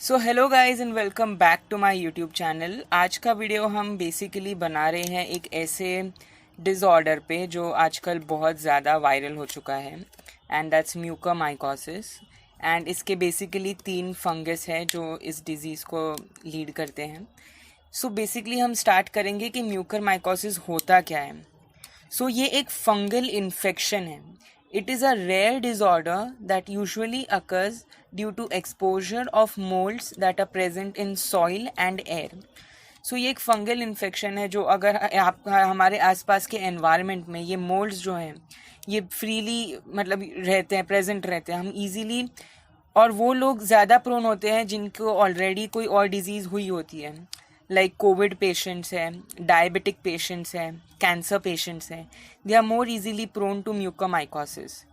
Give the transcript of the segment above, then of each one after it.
So hello guys and welcome back to my YouTube channel. आज का video हम basically बना रहे हैं एक ऐसे डिसऑर्डर पे जो आजकल बहुत ज़्यादा वायरल हो चुका है एंड दैट्स म्यूकरमाइकोसिस। एंड इसके बेसिकली 3 फंगस है जो इस डिज़ीज़ को लीड करते हैं। सो बेसिकली हम स्टार्ट करेंगे कि म्यूकरमाइकोसिस होता क्या है। सो ये एक फंगल इन्फेक्शन है। It is a rare disorder that usually occurs due to exposure of molds that are present in soil and air. So ये एक फंगल इन्फेक्शन है जो अगर आप हमारे आसपास के एनवायरनमेंट में ये मोल्ड्स जो हैं ये फ्रीली मतलब रहते हैं, प्रेजेंट रहते हैं, हम इजीली, और वो लोग ज़्यादा प्रोन होते हैं जिनको ऑलरेडी कोई और डिजीज़ हुई होती है, लाइक कोविड पेशेंट्स हैं, डायबिटिक पेशेंट्स हैं, कैंसर पेशेंट्स हैं, they are more easily prone to mucormycosis.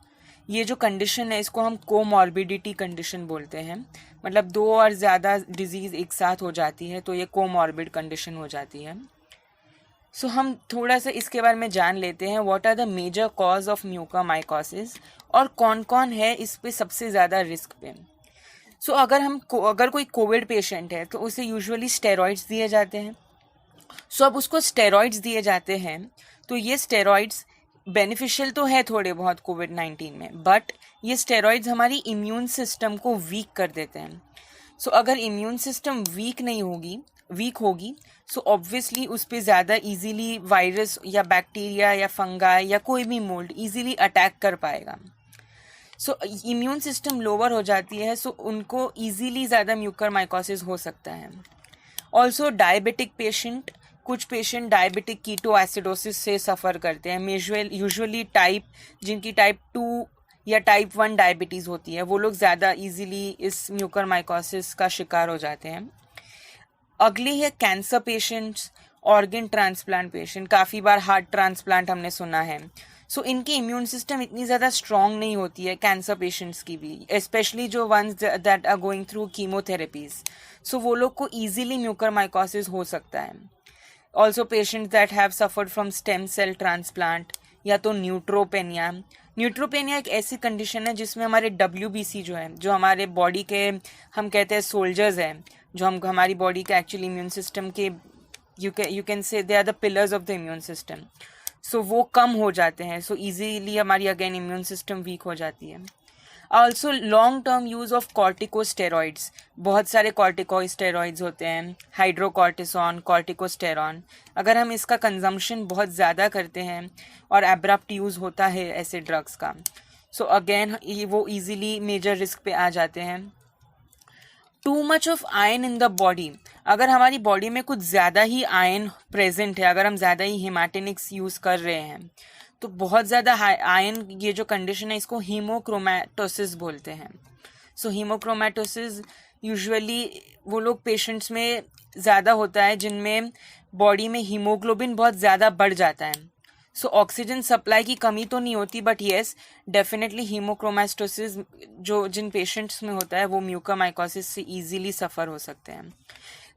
ये जो कंडीशन है इसको हम कोमॉर्बिडिटी कंडीशन बोलते हैं, मतलब 2 और ज़्यादा डिजीज़ एक साथ हो जाती है तो ये कोमॉर्बिड कंडीशन हो जाती है। सो हम थोड़ा सा इसके बारे में जान लेते हैं, what are the major cause of mucormycosis और कौन कौन है इस पे सबसे ज़्यादा रिस्क पे। सो अगर कोई कोविड पेशेंट है तो उसे यूजुअली स्टेरॉइड्स दिए जाते हैं। सो अब उसको स्टेरॉइड्स दिए जाते हैं तो ये स्टेरॉइड्स बेनिफिशियल तो है थोड़े बहुत कोविड-19 में, बट ये स्टेरॉइड्स हमारी इम्यून सिस्टम को वीक कर देते हैं। सो अगर इम्यून सिस्टम वीक होगी सो ऑब्वियसली उस पर ज़्यादा इजीली वायरस या बैक्टीरिया या फंगाई या कोई भी मोल्ड इजीली अटैक कर पाएगा। सो इम्यून सिस्टम लोअर हो जाती है सो उनको इजीली ज़्यादा म्यूकरमाइकोसिस हो सकता है। ऑल्सो डायबिटिक पेशेंट, कुछ पेशेंट डायबिटिक कीटो एसिडोसिस से सफ़र करते हैं। यूजुअली जिनकी टाइप 2 या टाइप 1 डायबिटीज़ होती है वो लोग ज़्यादा इजीली इस म्यूकरमाइकोसिस का शिकार हो जाते हैं। अगली है cancer patients, organ transplant patient, काफ़ी बार हार्ट ट्रांसप्लांट हमने सुना है। सो इनकी इम्यून सिस्टम इतनी ज़्यादा स्ट्रॉन्ग नहीं होती है, कैंसर पेशेंट्स की भी, स्पेशली जो ones that are going through chemotherapies. So वो लोग को ईजिली म्यूकरमाइकोसिस हो सकता है। Also patients that have suffered from stem cell transplant या तो न्यूट्रोपेनिया एक ऐसी कंडीशन है जिसमें हमारे WBC जो है, जो हमारे बॉडी के हम कहते हैं सोल्जर्स हैं, जो हमारी बॉडी के एक्चुअली इम्यून सिस्टम के you can say they are the pillars of the immune system. So वो कम हो जाते हैं, सो इजीली हमारी अगेन इम्यून सिस्टम वीक हो जाती है। Also long term use of corticosteroids, बहुत सारे कॉर्टिकोस्टेरॉइड्स होते हैं, हाइड्रोकॉर्टिसोन, कॉर्टिकोस्टेरॉन। अगर हम इसका कंजम्पशन बहुत ज़्यादा करते हैं और एब्रप्ट यूज़ होता है ऐसे ड्रग्स का, सो अगेन वो इजीली मेजर रिस्क पे आ जाते हैं। Too much of iron in the body, अगर हमारी बॉडी में कुछ ज़्यादा ही आयरन प्रेजेंट है, अगर हम ज़्यादा ही हेमाटिनिक्स यूज़ कर रहे हैं तो बहुत ज़्यादा आयरन, ये जो कंडीशन है इसको हीमोक्रोमैटोसिस बोलते हैं। सो हीमोक्रोमैटोसिस यूजुअली वो लोग पेशेंट्स में ज़्यादा होता है जिनमें बॉडी में हीमोग्लोबिन बहुत ज़्यादा बढ़ जाता है। सो ऑक्सीजन सप्लाई की कमी तो नहीं होती, बट येस डेफिनेटली हीमोक्रोमैटोसिस जो जिन पेशेंट्स में होता है वो म्यूकरमाइकोसिस से इजीली सफ़र हो सकते हैं।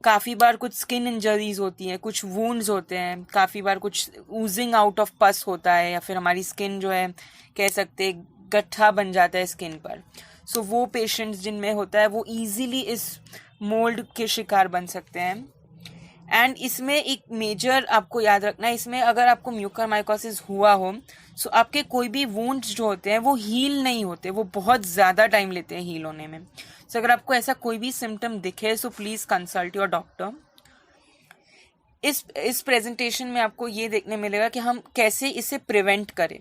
काफ़ी बार कुछ स्किन इंजरीज होती हैं, कुछ वूंड्स होते हैं, काफ़ी बार कुछ ऊजिंग आउट ऑफ पस होता है, या फिर हमारी स्किन जो है कह सकते हैं गट्ठा बन जाता है स्किन पर। सो वो पेशेंट्स जिनमें होता है वो इजीली इस मोल्ड के शिकार बन सकते हैं। एंड इसमें एक मेजर आपको याद रखना है, इसमें अगर आपको म्यूकरमाइकोसिस हुआ हो सो आपके कोई भी वुंड्स जो होते हैं वो हील नहीं होते, वो बहुत ज़्यादा टाइम लेते हैं हील होने में। सो अगर आपको ऐसा कोई भी सिम्टम दिखे so please consult your doctor. इस प्रेजेंटेशन में आपको ये देखने मिलेगा कि हम कैसे इसे प्रिवेंट करें।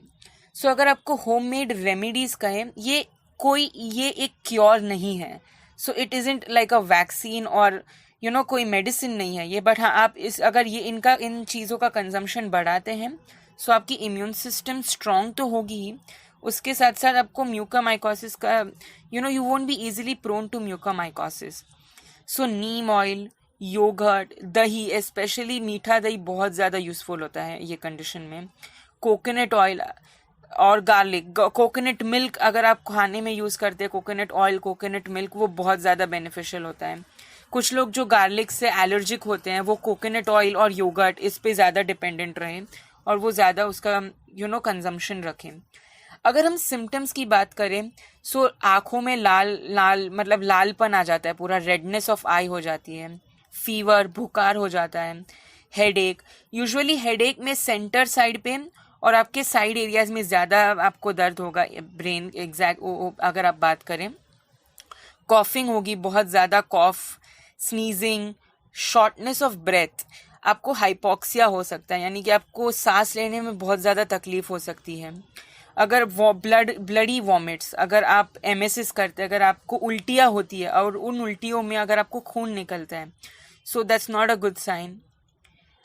सो अगर आपको होममेड रेमेडीज़ कहें, ये एक क्योर नहीं है। So it isn't like a vaccine और कोई मेडिसिन नहीं है ये, बट हाँ आप अगर इन चीज़ों का कंजम्पशन बढ़ाते हैं सो आपकी इम्यून सिस्टम स्ट्रॉन्ग तो होगी ही, उसके साथ साथ आपको म्यूकरमाइकोसिस का you won't be easily prone to mucormycosis. So neem oil, yogurt, दही, स्पेशली मीठा दही बहुत ज़्यादा यूज़फुल होता है ये कंडीशन में। कोकोनट ऑयल और गार्लिक, कोकोनट मिल्क अगर आप खाने में यूज़ करते हैं, कोकोनट ऑयल, कोकोनट मिल्क, वो बहुत ज़्यादा बेनिफिशियल होता है। कुछ लोग जो गार्लिक से एलर्जिक होते हैं वो कोकोनट ऑयल और योगर्ट इस पे ज़्यादा डिपेंडेंट रहें और वो ज़्यादा उसका कंजम्पशन रखें। अगर हम सिम्टम्स की बात करें, सो आँखों में लाल लाल मतलब लालपन आ जाता है, पूरा रेडनेस ऑफ आई हो जाती है, फीवर बुखार हो जाता है, हेडेक, यूजुअली हेडेक में सेंटर साइड पे और आपके साइड एरियाज में ज़्यादा आपको दर्द होगा, ब्रेन एग्जैक्ट अगर आप बात करें। कॉफिंग होगी, बहुत ज़्यादा कॉफ, स्नीजिंग, शॉर्टनेस ऑफ ब्रेथ, आपको हाइपोक्सिया हो सकता है, यानी कि आपको सांस लेने में बहुत ज़्यादा तकलीफ हो सकती है। अगर ब्लडी वॉमिट्स, अगर आप एमएसएस करते हैं, अगर आपको उल्टियाँ होती है और उन उल्टियों में अगर आपको खून निकलता है, so that's not a good sign.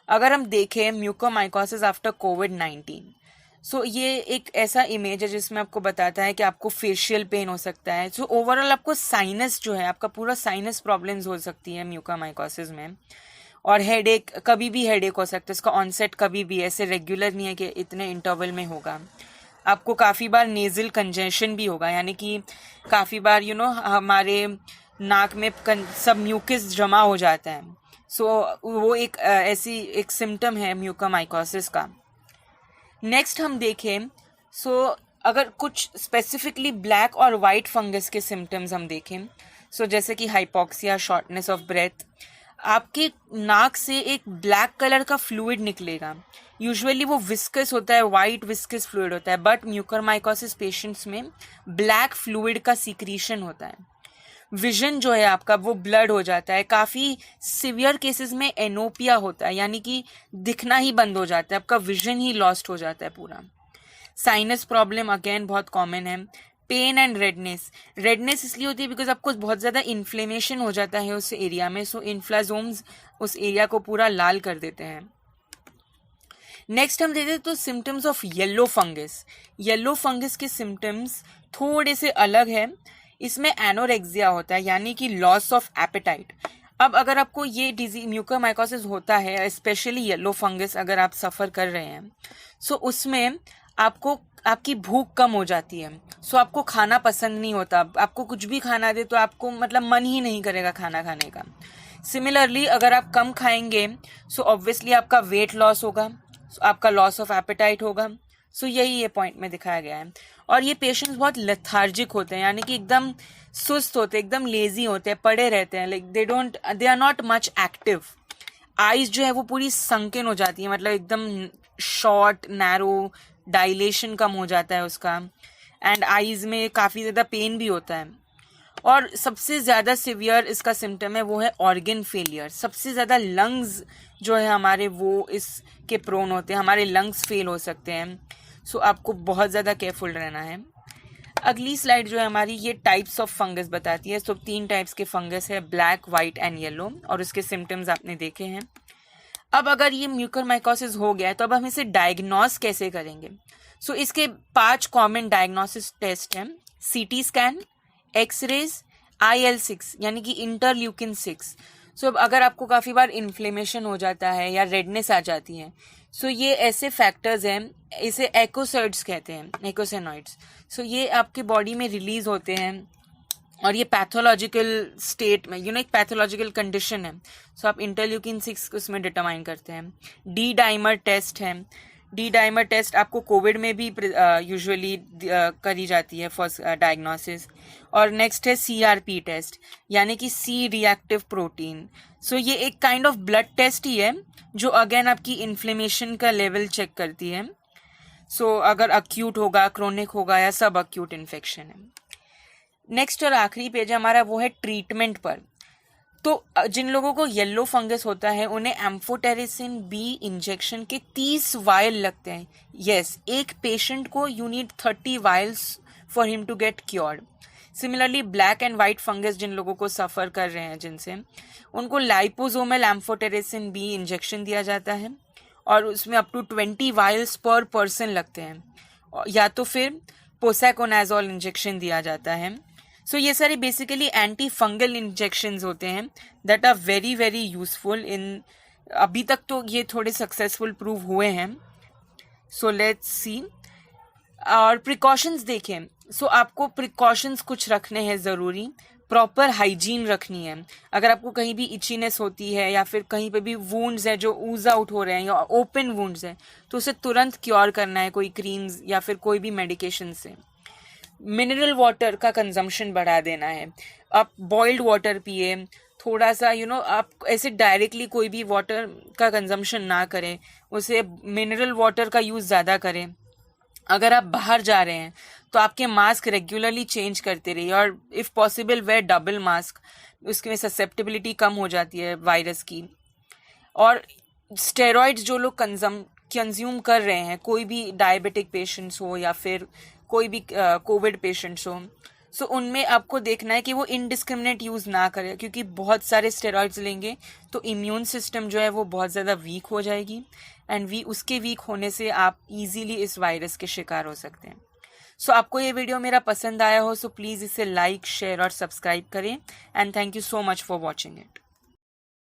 अगर हम देखें म्यूकोमाइकोसिस आफ्टर कोविड-19, सो ये एक ऐसा इमेज है जिसमें आपको बताता है कि आपको फेशियल पेन हो सकता है। सो ओवरऑल आपको साइनस जो है, आपका पूरा साइनस प्रॉब्लम्स हो सकती है म्यूकोमाइकोसिस में। और हेडेक, कभी भी हेडेक हो सकता है, इसका ऑनसेट कभी भी, ऐसे रेगुलर नहीं है कि इतने इंटरवल में होगा। आपको काफ़ी बार नेज़ल कंजेशन भी होगा, यानी कि काफ़ी बार हमारे नाक में सब म्यूकस जमा हो जाता है। सो वो एक ऐसी एक सिम्टम है म्यूकोमाइकोसिस का। नेक्स्ट हम देखें, सो अगर कुछ स्पेसिफिकली ब्लैक और वाइट फंगस के सिम्टम्स हम देखें, सो जैसे कि हाइपोक्सिया, शॉर्टनेस ऑफ ब्रेथ, आपके नाक से एक ब्लैक कलर का फ्लूइड निकलेगा। यूजुअली वो विस्कस होता है, वाइट विस्कस फ्लूइड होता है, बट म्यूकोमाइकोसिस पेशेंट्स में ब्लैक फ्लूइड का सीक्रीशन होता है। विजन जो है आपका वो ब्लड हो जाता है, काफ़ी सिवियर केसेस में एनोपिया होता है, यानी कि दिखना ही बंद हो जाता है, आपका विजन ही लॉस्ट हो जाता है पूरा। साइनस प्रॉब्लम अगेन बहुत कॉमन है। पेन एंड रेडनेस इसलिए होती है बिकॉज आपको बहुत ज़्यादा इन्फ्लेमेशन हो जाता है उस एरिया में, सो इन्फ्लाजोम्स उस एरिया को पूरा लाल कर देते हैं। नेक्स्ट हम देखते हैं तो symptoms of yellow fungus. Yellow fungus के सिम्टम्स थोड़े से अलग है, इसमें एनोरेक्सिया होता है, यानी कि लॉस ऑफ एपेटाइट। अब अगर आपको ये डिजीज म्यूकोमाइकोसिस होता है, स्पेशली येलो फंगस अगर आप सफ़र कर रहे हैं, सो उसमें आपको आपकी भूख कम हो जाती है, सो आपको खाना पसंद नहीं होता, आपको कुछ भी खाना दे तो आपको मतलब मन ही नहीं करेगा खाना खाने का। सिमिलरली अगर आप कम खाएंगे, सो ऑब्वियसली आपका वेट लॉस होगा, आपका लॉस ऑफ एपेटाइट होगा। सो यही ये पॉइंट में दिखाया गया है। और ये पेशेंट्स बहुत लेथार्जिक होते हैं, यानी कि एकदम सुस्त होते हैं, एकदम लेजी होते हैं, पड़े रहते हैं, like they are not much active. Eyes जो है वो पूरी संकिन हो जाती है, मतलब एकदम शॉर्ट, नैरो, डायलेशन कम हो जाता है उसका, एंड आईज में काफ़ी ज़्यादा पेन भी होता है। और सबसे ज़्यादा सिवियर इसका सिम्टम है वो है ऑर्गन फेलियर। सबसे ज़्यादा लंग्स जो है हमारे वो इसके प्रोन होते हैं, हमारे लंग्स फेल हो सकते हैं। सो आपको बहुत ज़्यादा केयरफुल रहना है। अगली स्लाइड जो है हमारी, ये टाइप्स ऑफ फंगस बताती है। सो 3 टाइप्स के फंगस है, ब्लैक, वाइट एंड येलो, और उसके सिम्टम्स आपने देखे हैं। अब अगर ये म्यूकोमाइकोसिस हो गया है तो अब हम इसे डायग्नोस कैसे करेंगे? सो इसके 5 कॉमन डायग्नोसिस टेस्ट हैं, CT स्कैन, एक्सरेज, IL-6 यानी कि इंटरल्यूकिन 6। सो अब अगर आपको काफ़ी बार इन्फ्लेमेशन हो जाता है या रेडनेस आ जाती है, सो ये ऐसे फैक्टर्स हैं, इसे एकोसाइड्स कहते हैं, एकोसेनॉइड्स। सो ये आपके बॉडी में रिलीज होते हैं और ये पैथोलॉजिकल स्टेट में, एक पैथोलॉजिकल कंडीशन है। सो आप इंटरल्यूकिन 6 उसमें डिटरमाइन करते हैं। डी डाइमर टेस्ट है। डी डाइमर टेस्ट आपको कोविड में भी यूजुअली करी जाती है फॉर डायग्नोसिस। और नेक्स्ट है CRP टेस्ट, यानी कि सी रिएक्टिव प्रोटीन। सो ये एक काइंड ऑफ ब्लड टेस्ट ही है जो अगेन आपकी इन्फ्लेमेशन का लेवल चेक करती है। सो अगर अक्यूट होगा, क्रोनिक होगा या सब अक्यूट इन्फेक्शन है। नेक्स्ट और आखिरी पेज हमारा वो है ट्रीटमेंट पर। तो जिन लोगों को येलो फंगस होता है उन्हें एम्फोटेरिसिन B इंजेक्शन के 30 वायल लगते हैं। यस, एक पेशेंट को you need 30 vials for him to get cured. Similarly black and white fungus जिन लोगों को सफ़र कर रहे हैं जिनसे, उनको लाइपोसोमल एम्फोटेरिसिन B इंजेक्शन दिया जाता है और उसमें अप टू 20 वायल्स पर पर्सन लगते हैं, या तो फिर पोसाकोनाजोल इंजेक्शन दिया जाता है। सो ये सारे बेसिकली एंटी फंगल इंजेक्शंस होते हैं that are very very useful in, अभी तक तो ये थोड़े सक्सेसफुल प्रूव हुए हैं। So let's see. और प्रिकॉशंस देखें, सो आपको प्रिकॉशंस कुछ रखने हैं ज़रूरी। प्रॉपर हाइजीन रखनी है। अगर आपको कहीं भी इचीनेस होती है या फिर कहीं पे भी वुंड्स है जो ऊज आउट हो रहे हैं या ओपन वुंड्स है, तो उसे तुरंत क्योर करना है कोई क्रीम्स या फिर कोई भी मेडिकेशन से। मिनरल वाटर का कंजम्पशन बढ़ा देना है। आप बॉइल्ड वाटर पिए, थोड़ा सा आप ऐसे डायरेक्टली कोई भी वाटर का कंजम्पशन ना करें, उसे मिनरल वाटर का यूज़ ज़्यादा करें। अगर आप बाहर जा रहे हैं तो आपके मास्क रेगुलरली चेंज करते रहिए, और if possible wear double mask, उसके में ससेप्टेबिलिटी कम हो जाती है वायरस की। और स्टेरॉइड्स जो लोग कंज्यूम कर रहे हैं, कोई भी डायबिटिक पेशेंट्स हो या फिर कोई भी कोविड पेशेंट्स हो, सो उनमें आपको देखना है कि वो इनडिस्क्रिमिनेट यूज़ ना करें, क्योंकि बहुत सारे स्टेरॉइड्स लेंगे तो इम्यून सिस्टम जो है वो बहुत ज़्यादा वीक हो जाएगी, एंड उसके वीक होने से आप इजीली इस वायरस के शिकार हो सकते हैं। सो आपको ये वीडियो मेरा पसंद आया हो, सो प्लीज़ इसे लाइक, शेयर और सब्सक्राइब करें, and thank you so much for watching it.